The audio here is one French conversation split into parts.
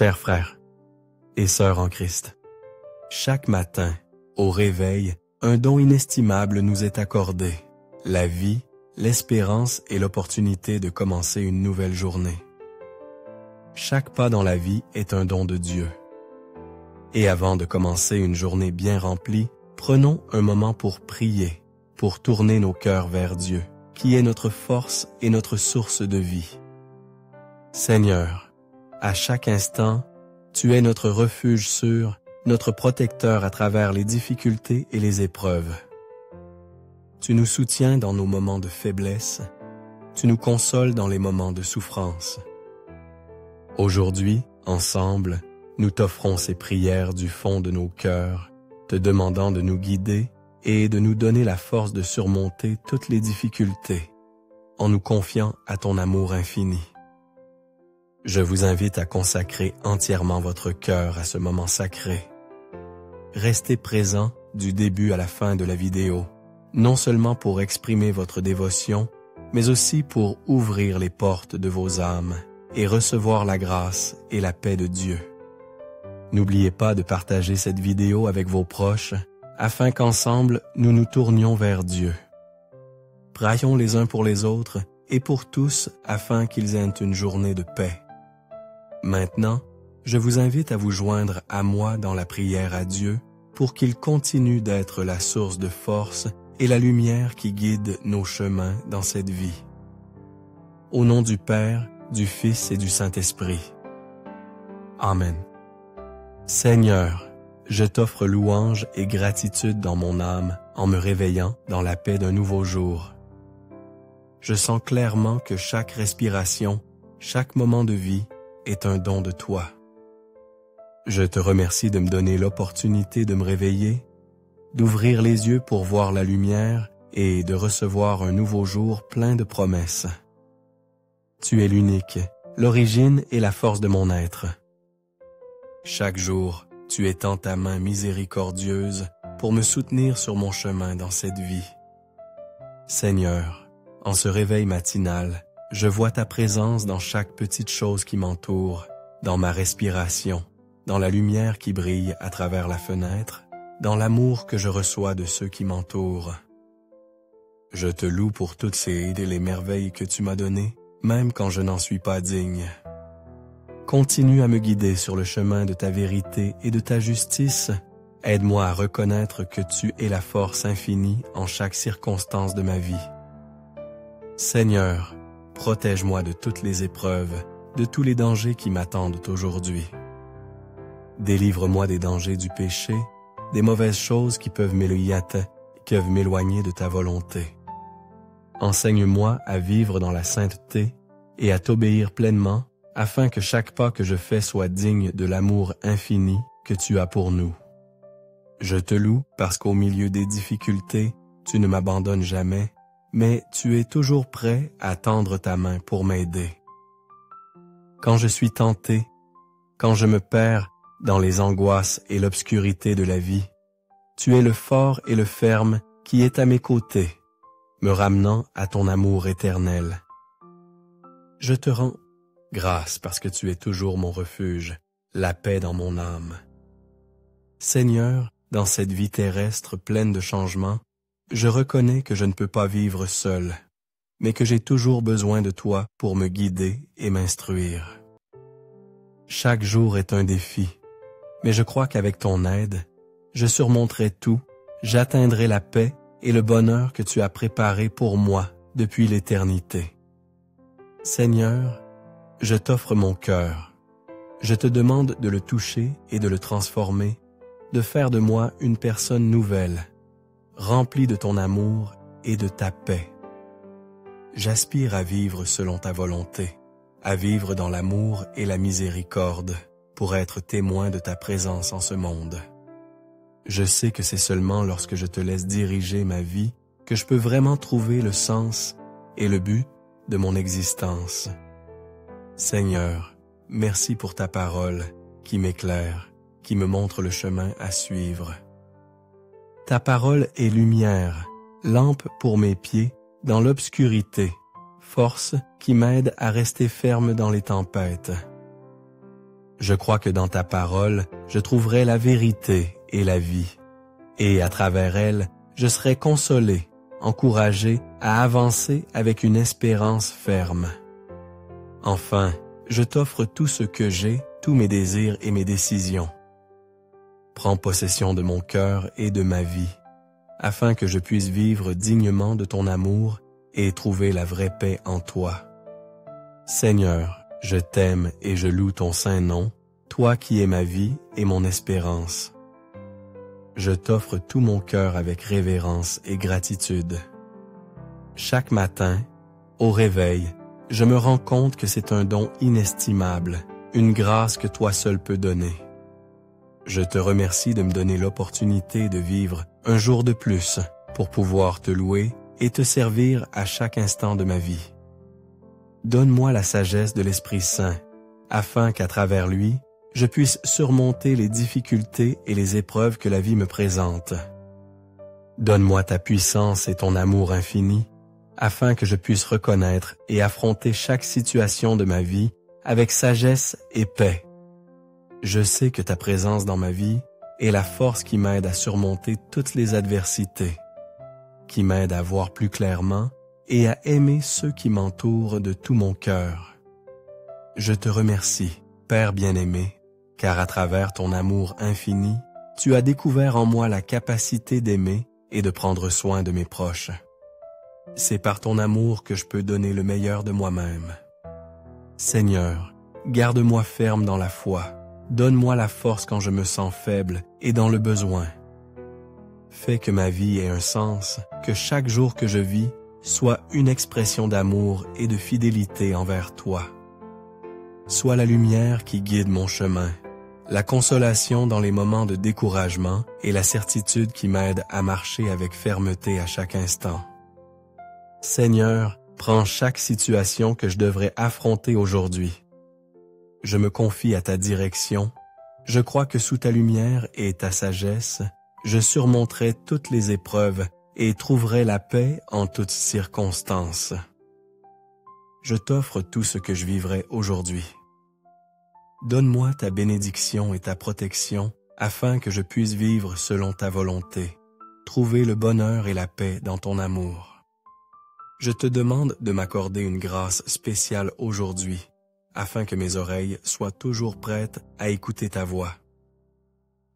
Chers frères et sœurs en Christ, chaque matin, au réveil, un don inestimable nous est accordé, la vie, l'espérance et l'opportunité de commencer une nouvelle journée. Chaque pas dans la vie est un don de Dieu. Et avant de commencer une journée bien remplie, prenons un moment pour prier, pour tourner nos cœurs vers Dieu, qui est notre force et notre source de vie. Seigneur, à chaque instant, Tu es notre refuge sûr, notre protecteur à travers les difficultés et les épreuves. Tu nous soutiens dans nos moments de faiblesse, Tu nous consoles dans les moments de souffrance. Aujourd'hui, ensemble, nous t'offrons ces prières du fond de nos cœurs, te demandant de nous guider et de nous donner la force de surmonter toutes les difficultés, en nous confiant à ton amour infini. Je vous invite à consacrer entièrement votre cœur à ce moment sacré. Restez présent du début à la fin de la vidéo, non seulement pour exprimer votre dévotion, mais aussi pour ouvrir les portes de vos âmes et recevoir la grâce et la paix de Dieu. N'oubliez pas de partager cette vidéo avec vos proches, afin qu'ensemble nous nous tournions vers Dieu. Prions les uns pour les autres et pour tous afin qu'ils aient une journée de paix. Maintenant, je vous invite à vous joindre à moi dans la prière à Dieu pour qu'il continue d'être la source de force et la lumière qui guide nos chemins dans cette vie. Au nom du Père, du Fils et du Saint-Esprit. Amen. Seigneur, je t'offre louange et gratitude dans mon âme en me réveillant dans la paix d'un nouveau jour. Je sens clairement que chaque respiration, chaque moment de vie est un don de toi. Je te remercie de me donner l'opportunité de me réveiller, d'ouvrir les yeux pour voir la lumière et de recevoir un nouveau jour plein de promesses. Tu es l'unique, l'origine et la force de mon être. Chaque jour, tu étends ta main miséricordieuse pour me soutenir sur mon chemin dans cette vie. Seigneur, en ce réveil matinal, je vois ta présence dans chaque petite chose qui m'entoure, dans ma respiration, dans la lumière qui brille à travers la fenêtre, dans l'amour que je reçois de ceux qui m'entourent. Je te loue pour toutes ces aides et les merveilles que tu m'as données, même quand je n'en suis pas digne. Continue à me guider sur le chemin de ta vérité et de ta justice. Aide-moi à reconnaître que tu es la force infinie en chaque circonstance de ma vie. Seigneur, protège-moi de toutes les épreuves, de tous les dangers qui m'attendent aujourd'hui. Délivre-moi des dangers du péché, des mauvaises choses qui peuvent m'éloigner de ta volonté. Enseigne-moi à vivre dans la sainteté et à t'obéir pleinement, afin que chaque pas que je fais soit digne de l'amour infini que tu as pour nous. Je te loue parce qu'au milieu des difficultés, tu ne m'abandonnes jamais, mais tu es toujours prêt à tendre ta main pour m'aider. Quand je suis tenté, quand je me perds dans les angoisses et l'obscurité de la vie, tu es le fort et le ferme qui est à mes côtés, me ramenant à ton amour éternel. Je te rends grâce parce que tu es toujours mon refuge, la paix dans mon âme. Seigneur, dans cette vie terrestre pleine de changements, je reconnais que je ne peux pas vivre seul, mais que j'ai toujours besoin de toi pour me guider et m'instruire. Chaque jour est un défi, mais je crois qu'avec ton aide, je surmonterai tout, j'atteindrai la paix et le bonheur que tu as préparé pour moi depuis l'éternité. Seigneur, je t'offre mon cœur. Je te demande de le toucher et de le transformer, de faire de moi une personne nouvelle, remplie de ton amour et de ta paix. J'aspire à vivre selon ta volonté, à vivre dans l'amour et la miséricorde, pour être témoin de ta présence en ce monde. Je sais que c'est seulement lorsque je te laisse diriger ma vie que je peux vraiment trouver le sens et le but de mon existence. Seigneur, merci pour ta parole qui m'éclaire, qui me montre le chemin à suivre. Ta parole est lumière, lampe pour mes pieds dans l'obscurité, force qui m'aide à rester ferme dans les tempêtes. Je crois que dans ta parole, je trouverai la vérité et la vie, et à travers elle, je serai consolé, encouragé à avancer avec une espérance ferme. Enfin, je t'offre tout ce que j'ai, tous mes désirs et mes décisions. Prends possession de mon cœur et de ma vie, afin que je puisse vivre dignement de ton amour et trouver la vraie paix en toi. Seigneur, je t'aime et je loue ton saint nom, toi qui es ma vie et mon espérance. Je t'offre tout mon cœur avec révérence et gratitude. Chaque matin, au réveil, je me rends compte que c'est un don inestimable, une grâce que toi seul peux donner. Je te remercie de me donner l'opportunité de vivre un jour de plus pour pouvoir te louer et te servir à chaque instant de ma vie. Donne-moi la sagesse de l'Esprit Saint, afin qu'à travers lui, je puisse surmonter les difficultés et les épreuves que la vie me présente. Donne-moi ta puissance et ton amour infini, afin que je puisse reconnaître et affronter chaque situation de ma vie avec sagesse et paix. Je sais que ta présence dans ma vie est la force qui m'aide à surmonter toutes les adversités, qui m'aide à voir plus clairement et à aimer ceux qui m'entourent de tout mon cœur. Je te remercie, Père bien-aimé, car à travers ton amour infini, tu as découvert en moi la capacité d'aimer et de prendre soin de mes proches. C'est par ton amour que je peux donner le meilleur de moi-même. Seigneur, garde-moi ferme dans la foi. Donne-moi la force quand je me sens faible et dans le besoin. Fais que ma vie ait un sens, que chaque jour que je vis soit une expression d'amour et de fidélité envers toi. Sois la lumière qui guide mon chemin, la consolation dans les moments de découragement et la certitude qui m'aide à marcher avec fermeté à chaque instant. Seigneur, prends chaque situation que je devrais affronter aujourd'hui. Je me confie à ta direction. Je crois que sous ta lumière et ta sagesse, je surmonterai toutes les épreuves et trouverai la paix en toutes circonstances. Je t'offre tout ce que je vivrai aujourd'hui. Donne-moi ta bénédiction et ta protection afin que je puisse vivre selon ta volonté, trouver le bonheur et la paix dans ton amour. Je te demande de m'accorder une grâce spéciale aujourd'hui, afin que mes oreilles soient toujours prêtes à écouter ta voix.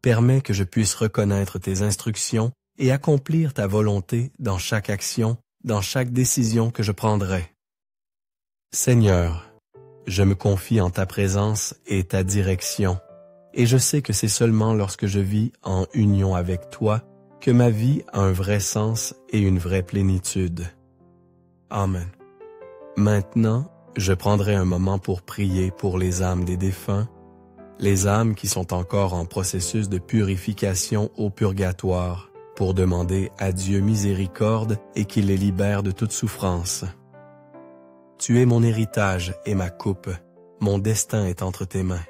Permets que je puisse reconnaître tes instructions et accomplir ta volonté dans chaque action, dans chaque décision que je prendrai. Seigneur, je me confie en ta présence et ta direction, et je sais que c'est seulement lorsque je vis en union avec toi que ma vie a un vrai sens et une vraie plénitude. Amen. Maintenant, je prendrai un moment pour prier pour les âmes des défunts, les âmes qui sont encore en processus de purification au purgatoire, pour demander à Dieu miséricorde et qu'il les libère de toute souffrance. Tu es mon héritage et ma coupe, mon destin est entre tes mains.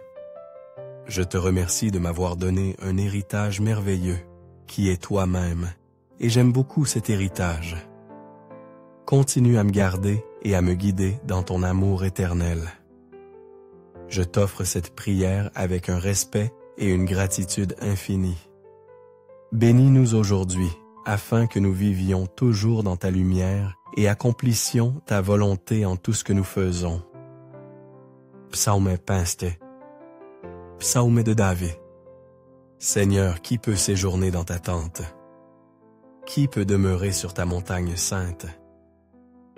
Je te remercie de m'avoir donné un héritage merveilleux, qui est toi-même, et j'aime beaucoup cet héritage. Continue à me garder et à me guider dans ton amour éternel. Je t'offre cette prière avec un respect et une gratitude infinie. Bénis-nous aujourd'hui, afin que nous vivions toujours dans ta lumière et accomplissions ta volonté en tout ce que nous faisons. Psaume Pinste. Psaume de David. Seigneur, qui peut séjourner dans ta tente? Qui peut demeurer sur ta montagne sainte?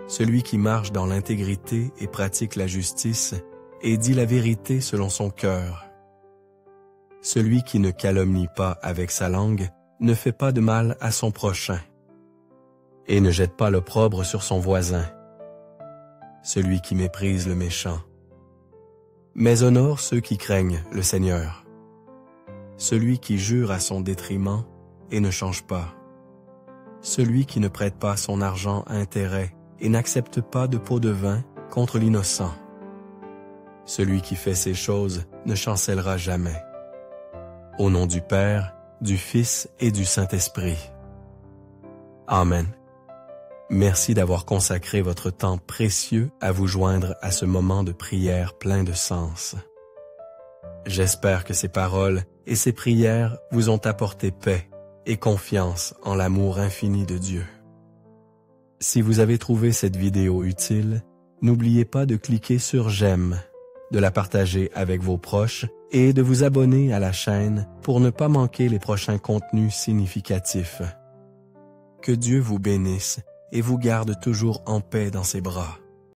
Celui qui marche dans l'intégrité et pratique la justice et dit la vérité selon son cœur. Celui qui ne calomnie pas avec sa langue ne fait pas de mal à son prochain et ne jette pas l'opprobre sur son voisin. Celui qui méprise le méchant, mais honore ceux qui craignent le Seigneur. Celui qui jure à son détriment et ne change pas. Celui qui ne prête pas son argent à intérêt et n'accepte pas de pot de vin contre l'innocent. Celui qui fait ces choses ne chancellera jamais. Au nom du Père, du Fils et du Saint-Esprit. Amen. Merci d'avoir consacré votre temps précieux à vous joindre à ce moment de prière plein de sens. J'espère que ces paroles et ces prières vous ont apporté paix et confiance en l'amour infini de Dieu. Si vous avez trouvé cette vidéo utile, n'oubliez pas de cliquer sur « J'aime », de la partager avec vos proches et de vous abonner à la chaîne pour ne pas manquer les prochains contenus significatifs. Que Dieu vous bénisse et vous garde toujours en paix dans ses bras.